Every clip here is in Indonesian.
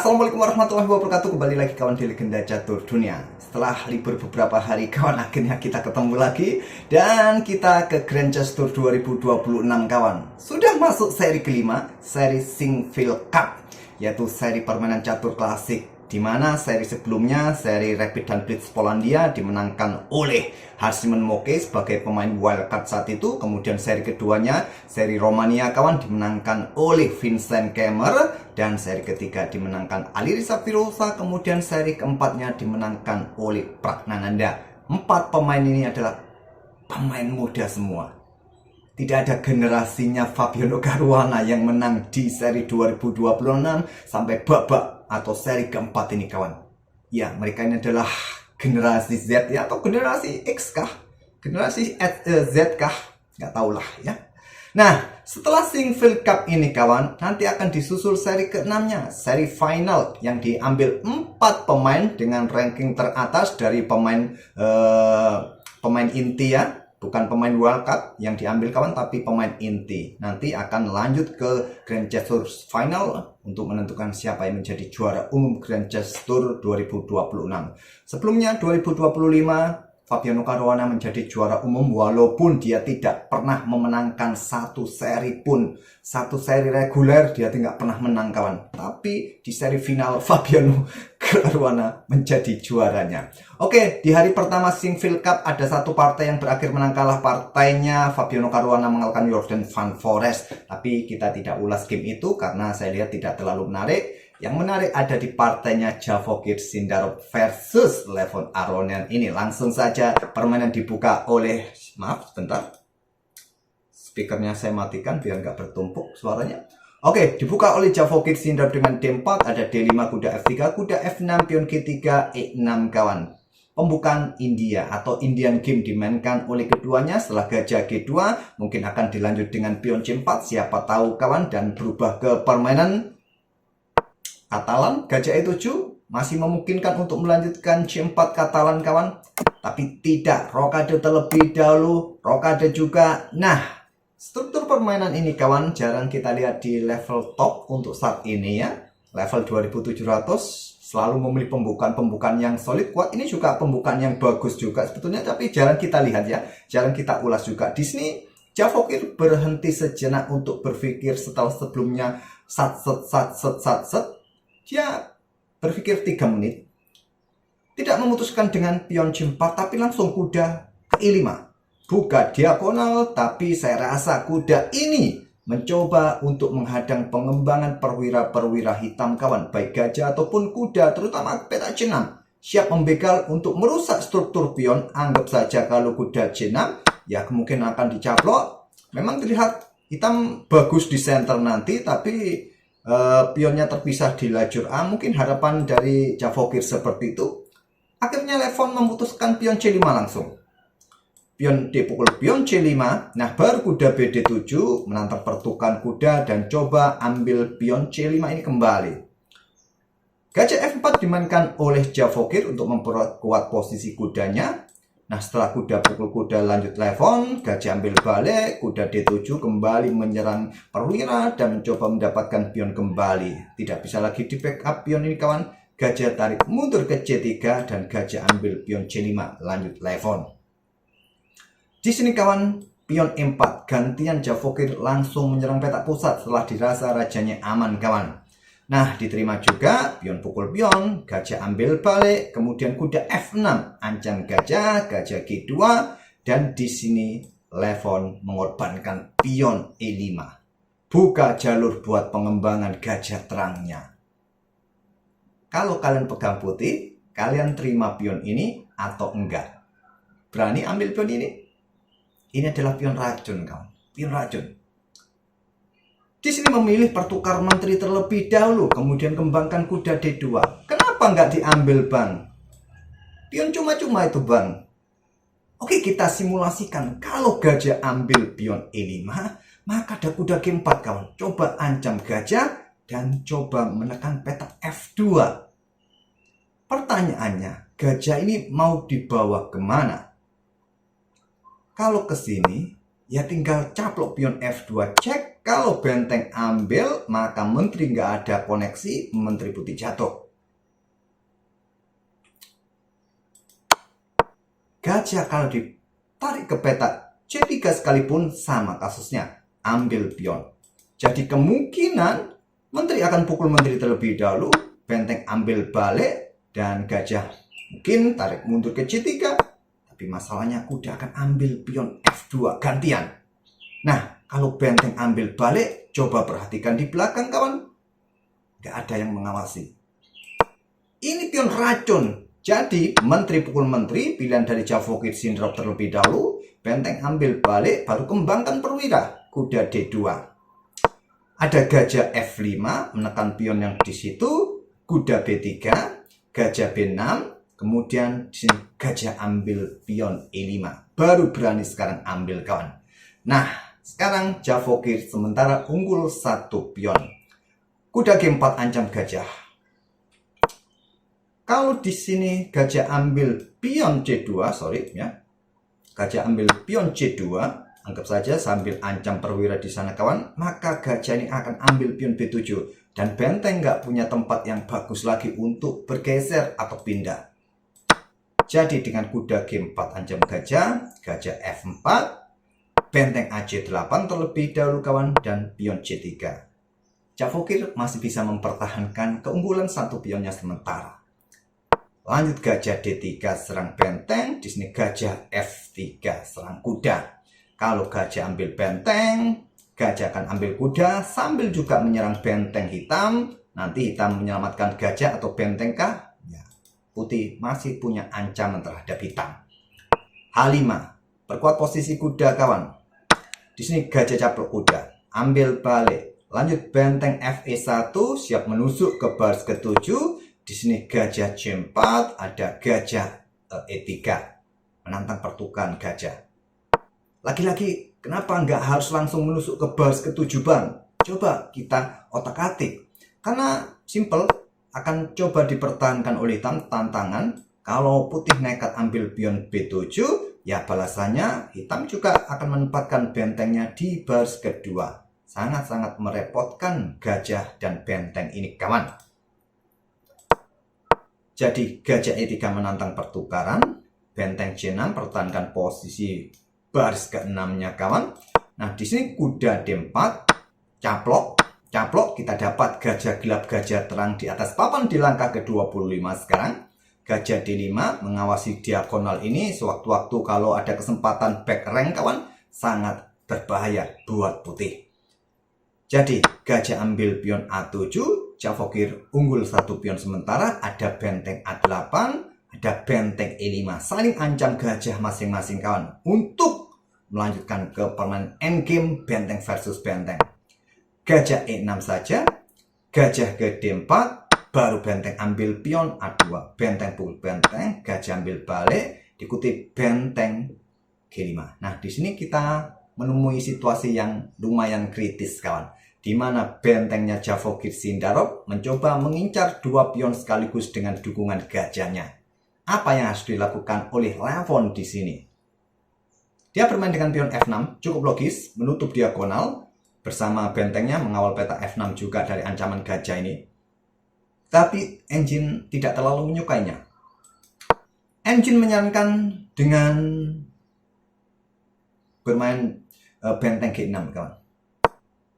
Assalamualaikum warahmatullahi wabarakatuh. Kembali lagi kawan di Legenda Catur Dunia. Setelah libur beberapa hari kawan, akhirnya kita ketemu lagi. Dan kita ke Grand Chess Tour 2026 kawan. Sudah masuk seri kelima, seri Sinquefield Cup, yaitu seri permainan catur klasik, di mana seri sebelumnya, seri Rapid dan Blitz Polandia dimenangkan oleh Harsimen Moke sebagai pemain wildcard saat itu. Kemudian seri keduanya, seri Romania kawan, dimenangkan oleh Vincent Kemmer. Dan seri ketiga dimenangkan Alireza Firouzja. Kemudian seri keempatnya dimenangkan oleh Pragnananda. 4 pemain ini adalah pemain muda semua. Tidak ada generasinya Fabiano Caruana yang menang di seri 2026 sampai babak atau seri keempat ini kawan. Ya, mereka ini adalah generasi Z ya, atau generasi X kah? Generasi Z kah? Nggak tahulah ya. Nah, setelah Sinquefield Cup ini kawan, nanti akan disusul seri ke-6-nya, seri final yang diambil 4 pemain dengan ranking teratas dari pemain inti ya. Bukan pemain wildcard yang diambil kawan, tapi pemain inti. Nanti akan lanjut ke Grand Chess Tour Final untuk menentukan siapa yang menjadi juara umum Grand Chess Tour 2026. Sebelumnya 2025 Fabiano Caruana menjadi juara umum walaupun dia tidak pernah memenangkan satu seri pun. Satu seri reguler dia tidak pernah menang kawan. Tapi di seri final Fabiano Caruana menjadi juaranya. Oke, di hari pertama Sinquefield Cup ada satu partai yang berakhir menang kalah. Partainya Fabiano Caruana mengalahkan Jordan Van Forest. Tapi kita tidak ulas game itu karena saya lihat tidak terlalu menarik. Yang menarik ada di partainya Javokir Sindarov versus Levon Aronian ini. Langsung saja permainan dibuka oleh, maaf sebentar, speakernya saya matikan biar nggak bertumpuk suaranya. Oke, dibuka oleh Javokir Sindarov dengan D4, ada D5, kuda F3, kuda F6, pion G3, E6 kawan. Pembukaan India atau Indian game dimainkan oleh keduanya. Setelah gajah G2 mungkin akan dilanjut dengan pion C4, siapa tahu kawan, dan berubah ke permainan Katalan. Gajah E7 masih memungkinkan untuk melanjutkan C4 Katalan kawan, tapi tidak, rokade terlebih dahulu, rokade juga. Nah, struktur permainan ini kawan jarang kita lihat di level top untuk saat ini ya. Level 2700 selalu memilih pembukaan yang solid, kuat. Ini juga pembukaan yang bagus juga sebetulnya, tapi jarang kita lihat ya, jarang kita ulas juga. Di sini Javokir berhenti sejenak untuk berpikir setelah sebelumnya sat set. Dia berpikir 3 menit, tidak memutuskan dengan pion C4, tapi langsung kuda ke E5. Buka diagonal, tapi saya rasa kuda ini mencoba untuk menghadang pengembangan perwira-perwira hitam kawan, baik gajah ataupun kuda, terutama peta C6. Siap membegal untuk merusak struktur pion. Anggap saja kalau kuda C6, ya kemungkinan akan dicaplok. Memang terlihat hitam bagus di center nanti, tapi pionnya terpisah di lajur A. Mungkin harapan dari Javokir seperti itu. Akhirnya Levon memutuskan pion C5 langsung. Pion D pukul pion C5. Nah, baru kuda BD7 menantang pertukan kuda dan coba ambil pion C5 ini kembali. Gajah F4 dimainkan oleh Javokir untuk memperkuat posisi kudanya. Nah, setelah kuda pukul kuda lanjut Levon, gajah ambil balik, kuda D7 kembali menyerang perwira dan mencoba mendapatkan pion kembali. Tidak bisa lagi di backup pion ini kawan. Gajah tarik mundur ke C3 dan gajah ambil pion C5 lanjut Levon. Di sini kawan, pion E4 gantian Javokir langsung menyerang petak pusat setelah dirasa rajanya aman kawan. Nah, diterima juga pion pukul pion, gajah ambil balik, kemudian kuda F6 ancam gajah, gajah G2, dan di sini Levon mengorbankan pion E5. Buka jalur buat pengembangan gajah terangnya. Kalau kalian pegang putih, kalian terima pion ini atau enggak? Berani ambil pion ini? Ini adalah pion racun kawan, pion racun. Di sini memilih pertukar menteri terlebih dahulu, kemudian kembangkan kuda D2. Kenapa nggak diambil bang? Pion cuma-cuma itu bang. Oke, kita simulasikan. Kalau gajah ambil pion E5, maka ada kuda G4 kawan. Coba ancam gajah dan coba menekan petak F2. Pertanyaannya, gajah ini mau dibawa kemana? Kalau ke sini, ya tinggal caplok pion F2 cek. Kalau benteng ambil, maka menteri nggak ada koneksi, menteri putih jatuh. Gajah kalau ditarik ke peta C3 sekalipun sama kasusnya, ambil pion. Jadi kemungkinan menteri akan pukul menteri terlebih dahulu, benteng ambil balik, dan gajah mungkin tarik mundur ke C3. Tapi masalahnya kuda akan ambil pion F2 gantian. Nah, kalau benteng ambil balik, coba perhatikan di belakang kawan. Gak ada yang mengawasi. Ini pion racun. Jadi, menteri pukul menteri, pilihan dari Javokir Sindrop terlebih dahulu. Benteng ambil balik, baru kembangkan perwira. Kuda D2. Ada gajah F5, menekan pion yang di situ. Kuda B3, gajah B6. Kemudian di sini gajah ambil pion E5. Baru berani sekarang ambil kawan. Nah, sekarang Javokir sementara unggul 1 pion. Kuda G4 ancam gajah. Kalau di sini gajah ambil pion C2, gajah ambil pion C2, anggap saja sambil ancam perwira di sana kawan, maka gajah ini akan ambil pion B7 dan benteng nggak punya tempat yang bagus lagi untuk bergeser atau pindah. Jadi dengan kuda G4 ancam gajah, gajah F4, benteng AC8 terlebih dahulu kawan, dan pion C3. Javokir masih bisa mempertahankan keunggulan 1 pionnya sementara. Lanjut gajah D3 serang benteng, di sini gajah F3 serang kuda. Kalau gajah ambil benteng, gajah akan ambil kuda sambil juga menyerang benteng hitam. Nanti hitam menyelamatkan gajah atau benteng kah? Ya, putih masih punya ancaman terhadap hitam. H5, perkuat posisi kuda kawan. Di sini gajah caplok kuda, ambil balik. Lanjut benteng FE1 siap menusuk ke baris ke-7. Di sini gajah C4, ada gajah E3 menantang pertukaran gajah. Lagi-lagi kenapa nggak harus langsung menusuk ke baris ke-7 bang? Coba kita otak-atik. Karena simple, akan coba dipertahankan oleh hitam tantangan. Kalau putih nekat ambil pion B7, ya balasannya hitam juga akan menempatkan bentengnya di baris kedua. Sangat-sangat merepotkan gajah dan benteng ini kawan. Jadi gajah E3 menantang pertukaran, benteng C6 pertahankan posisi baris ke-6-nya kawan. Nah, di sini kuda D4 caplok, kita dapat gajah gelap gajah terang di atas papan di langkah ke-25 sekarang. Gajah D5 mengawasi diagonal ini sewaktu-waktu kalau ada kesempatan back rank kawan, sangat berbahaya buat putih. Jadi gajah ambil pion A7, Javokir unggul 1 pion sementara, ada benteng A8, ada benteng E5. Saling ancam gajah masing-masing kawan untuk melanjutkan ke permainan endgame benteng versus benteng. Gajah E6 saja, gajah ke D4, baru benteng ambil pion A2, benteng pukul benteng, gajah ambil balik, diikuti benteng G5. Nah, di sini kita menemui situasi yang lumayan kritis kawan, di mana bentengnya Javokir Sindrop mencoba mengincar 2 pion sekaligus dengan dukungan gajahnya. Apa yang harus dilakukan oleh Levon di sini? Dia bermain dengan pion F6, cukup logis, menutup diagonal bersama bentengnya, mengawal peta F6 juga dari ancaman gajah ini. Tapi engine tidak terlalu menyukainya. Engine menyarankan dengan bermain benteng G6 kawan.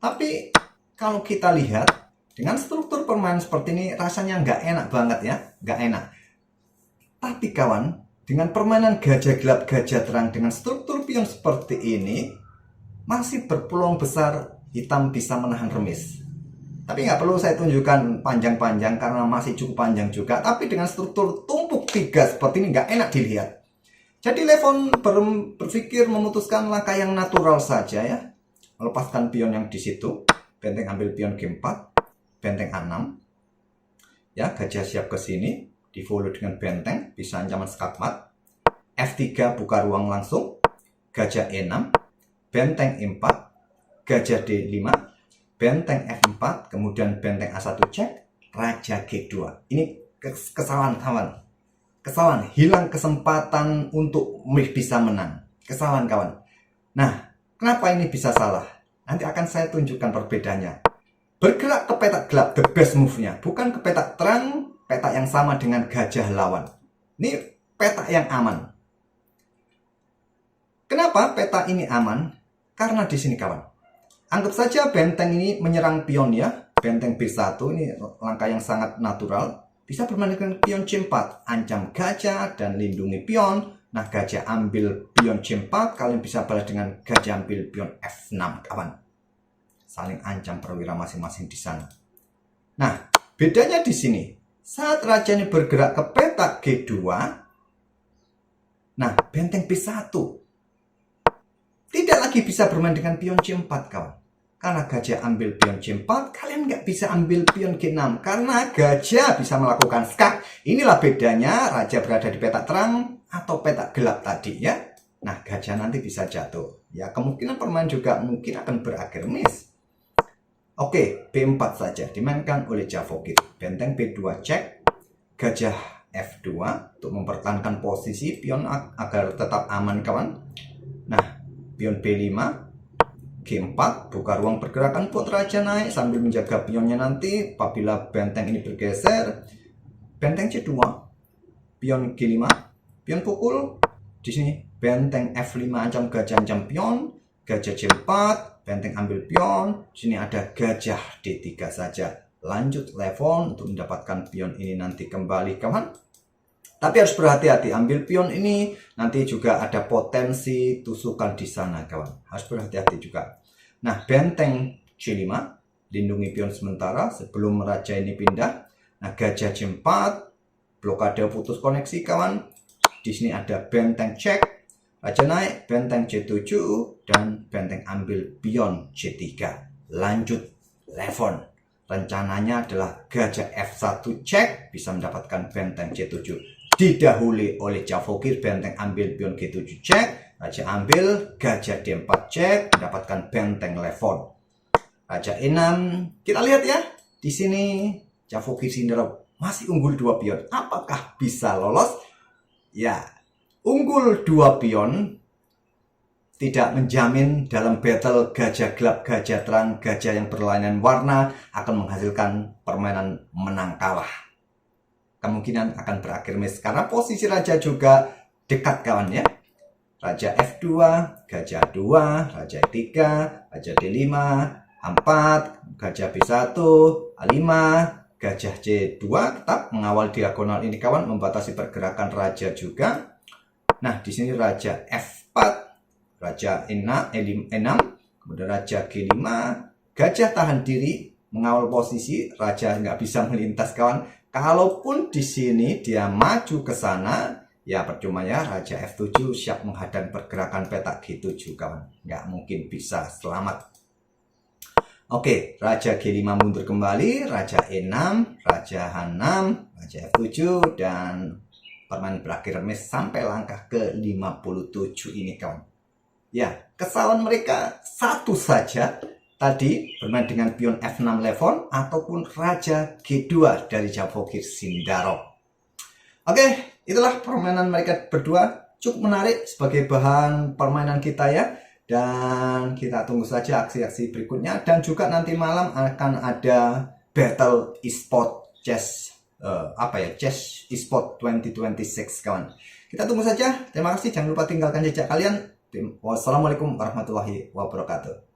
Tapi kalau kita lihat dengan struktur permainan seperti ini rasanya nggak enak banget ya, nggak enak. Tapi kawan, dengan permainan gajah gelap gajah terang dengan struktur pion seperti ini masih berpeluang besar hitam bisa menahan remis. Tapi nggak perlu saya tunjukkan panjang-panjang karena masih cukup panjang juga. Tapi dengan struktur tumpuk 3 seperti ini nggak enak dilihat. Jadi Levon berpikir memutuskan langkah yang natural saja ya. Melepaskan pion yang di situ, benteng ambil pion G4, benteng A6. Ya, gajah siap ke sini, di follow dengan benteng, bisa ancaman skakmat. F3 buka ruang langsung, gajah E6, benteng E4, gajah D5, benteng F4, kemudian benteng A1 cek, raja G2. Ini kesalahan kawan. Kesalahan, hilang kesempatan untuk bisa menang. Kesalahan kawan. Nah, kenapa ini bisa salah? Nanti akan saya tunjukkan perbedaannya. Bergerak ke petak gelap, the best move-nya. Bukan ke petak terang, petak yang sama dengan gajah lawan. Ini petak yang aman. Kenapa petak ini aman? Karena di sini kawan. Anggap saja benteng ini menyerang pion ya. Benteng B1 ini langkah yang sangat natural. Bisa bermain dengan pion C4. Ancam gajah dan lindungi pion. Nah, gajah ambil pion C4. Kalian bisa balas dengan gajah ambil pion F6 kawan. Saling ancam perwira masing-masing di sana. Nah, bedanya di sini. Saat raja ini bergerak ke petak G2. Nah, benteng B1 tidak lagi bisa bermain dengan pion C4 kawan. Karena gajah ambil pion C4, kalian nggak bisa ambil pion G6. Karena gajah bisa melakukan skak. Inilah bedanya raja berada di petak terang atau petak gelap tadi ya. Nah, gajah nanti bisa jatuh. Ya, kemungkinan permain juga mungkin akan berakhir miss. Oke, B4 saja dimainkan oleh Javokit. Benteng B2 cek, gajah F2 untuk mempertahankan posisi pion agar tetap aman kawan. Nah, pion B5, G4 buka ruang pergerakan buat raja naik sambil menjaga pionnya nanti. Apabila benteng ini bergeser, benteng C2, pion G5, pion pukul. Di sini benteng F5 ancam gajah ancam pion, gajah C4. Benteng ambil pion, sini ada gajah D3 saja. Lanjut level untuk mendapatkan pion ini nanti kembali kawan. Tapi harus berhati-hati, ambil pion ini nanti juga ada potensi tusukan di sana kawan. Harus berhati-hati juga. Nah, benteng C5 lindungi pion sementara sebelum raja ini pindah. Nah, gajah C4 blokade putus koneksi kawan. Di sini ada benteng cek. Raja naik, benteng C7, dan benteng ambil pion C3. Lanjut level. Rencananya adalah gajah F1 cek, bisa mendapatkan benteng C7. Didahului oleh Javokit, benteng ambil pion G7 cek. Raja ambil, gajah D4 cek, mendapatkan benteng level. Raja E6, kita lihat ya. Di sini Javokit Sindarov masih unggul 2 pion. Apakah bisa lolos? Ya. Unggul 2 pion tidak menjamin dalam battle gajah gelap, gajah terang, gajah yang berlainan warna akan menghasilkan permainan menang kalah. Kemungkinan akan berakhir miss karena posisi raja juga dekat kawan ya. Raja F2, gajah 2, raja E3, raja D5, A4, gajah B1, A5, gajah C2 tetap mengawal diagonal ini kawan, membatasi pergerakan raja juga. Nah, di sini raja F4, raja E6, kemudian raja G5, gajah tahan diri, mengawal posisi, raja nggak bisa melintas kawan. Kalaupun di sini dia maju ke sana, ya percuma ya, raja F7 siap menghadang pergerakan petak G7 kawan. Nggak mungkin bisa selamat. Oke, raja G5 mundur kembali, raja E6, raja H6, raja F7, dan permainan berakhir miss sampai langkah ke 57 ini kawan. Ya, kesalahan mereka satu saja. Tadi bermain dengan pion F6 level ataupun raja G2 dari Javokit Sindarov. Oke, itulah permainan mereka berdua. Cukup menarik sebagai bahan permainan kita ya. Dan kita tunggu saja aksi-aksi berikutnya. Dan juga nanti malam akan ada battle e-sport chess. Chess eSport 2026 kawan. Kita tunggu saja. Terima kasih. Jangan lupa tinggalkan jejak kalian. Wassalamualaikum warahmatullahi wabarakatuh.